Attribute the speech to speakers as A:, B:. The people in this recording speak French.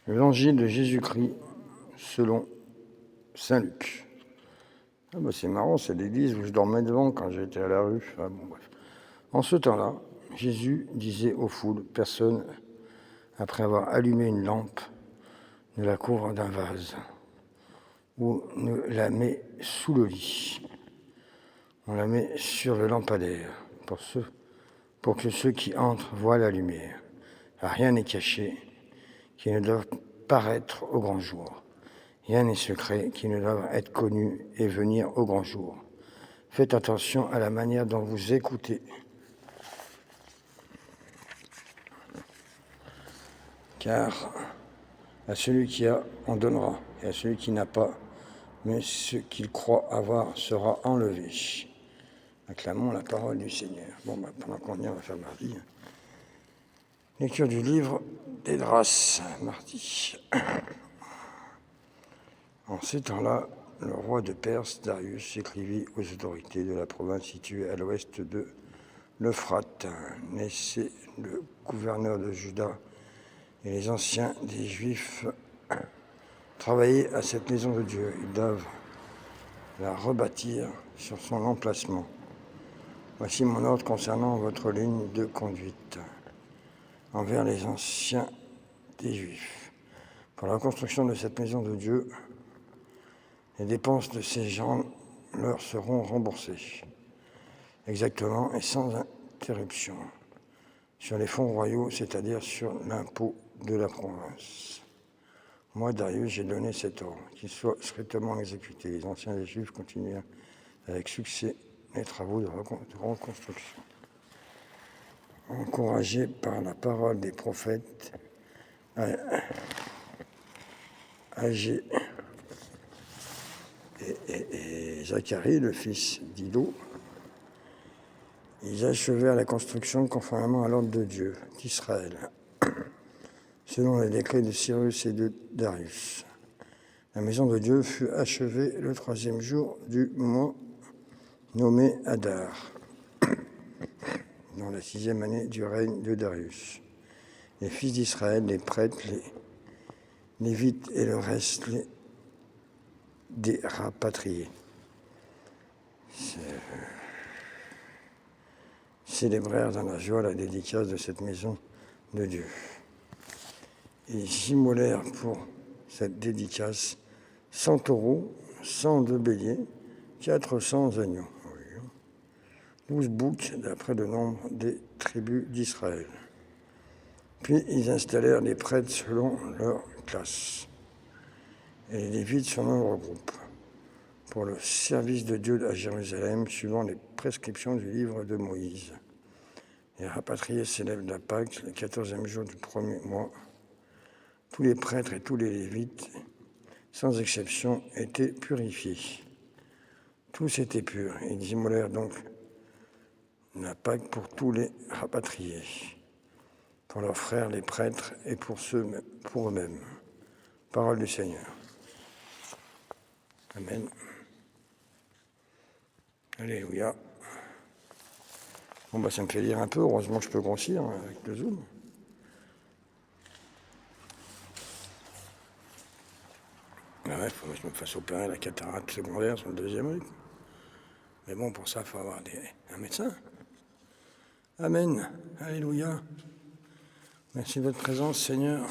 A: L'Évangile de Jésus-Christ selon saint Luc. C'est marrant, c'est l'église où je dormais devant quand j'étais à la rue. Bref. En ce temps-là, Jésus disait aux foules, personne, après avoir allumé une lampe, ne la couvre d'un vase ou ne la met sous le lit. On la met sur le lampadaire pour que ceux qui entrent voient la lumière. Rien n'est caché qui ne doit paraître au grand jour. Rien n'est secret qui ne doit être connu et venir au grand jour. Faites attention à la manière dont vous écoutez. Car à celui qui a, on donnera, et à celui qui n'a pas, mais ce qu'il croit avoir sera enlevé. Acclamons la parole du Seigneur. Pendant qu'on y est, on va faire mardi. Lecture du livre d'Esdras, mardi. En ces temps-là, le roi de Perse, Darius, écrivit aux autorités de la province située à l'ouest de l'Euphrate. Laissez le gouverneur de Juda et les anciens des Juifs travailler à cette maison de Dieu. Ils doivent la rebâtir sur son emplacement. Voici mon ordre concernant votre ligne de conduite envers les anciens des Juifs. Pour la construction de cette maison de Dieu, les dépenses de ces gens leur seront remboursées, exactement et sans interruption, sur les fonds royaux, c'est-à-dire sur l'impôt de la province. Moi, Darius, j'ai donné cet ordre, qu'il soit strictement exécuté. Les anciens des Juifs continuèrent avec succès les travaux de reconstruction. Encouragés par la parole des prophètes, Agé et Zacharie, le fils d'Ido, ils achevèrent la construction conformément à l'ordre de Dieu, d'Israël, selon les décrets de Cyrus et de Darius. La maison de Dieu fut achevée le 3e jour du mois nommé Adar, dans la 6e année du règne de Darius. Les fils d'Israël, les prêtres, les Lévites et le reste, les dérapatriés, célébrèrent dans la joie la dédicace de cette maison de Dieu. Ils immolèrent pour cette dédicace 100 taureaux, 102 béliers, 400 agneaux, 12 boucs d'après le nombre des tribus d'Israël. Puis ils installèrent les prêtres selon leur classe et les Lévites selon leur groupe pour le service de Dieu à Jérusalem suivant les prescriptions du livre de Moïse. Les rapatriés célèbrent la Pâque le 14e jour du 1er mois. Tous les prêtres et tous les Lévites, sans exception, étaient purifiés. Tous étaient purs. Ils immolèrent donc la Pâque pour tous les rapatriés, pour leurs frères les prêtres et pour eux-mêmes. Parole du Seigneur. Amen. Alléluia. Ça me fait lire un peu. Heureusement que je peux grossir avec le Zoom. Il faut que je me fasse opérer la cataracte secondaire sur le 2e œil. Mais bon, pour ça, il faut avoir un médecin. Amen. Alléluia. Merci de votre présence, Seigneur.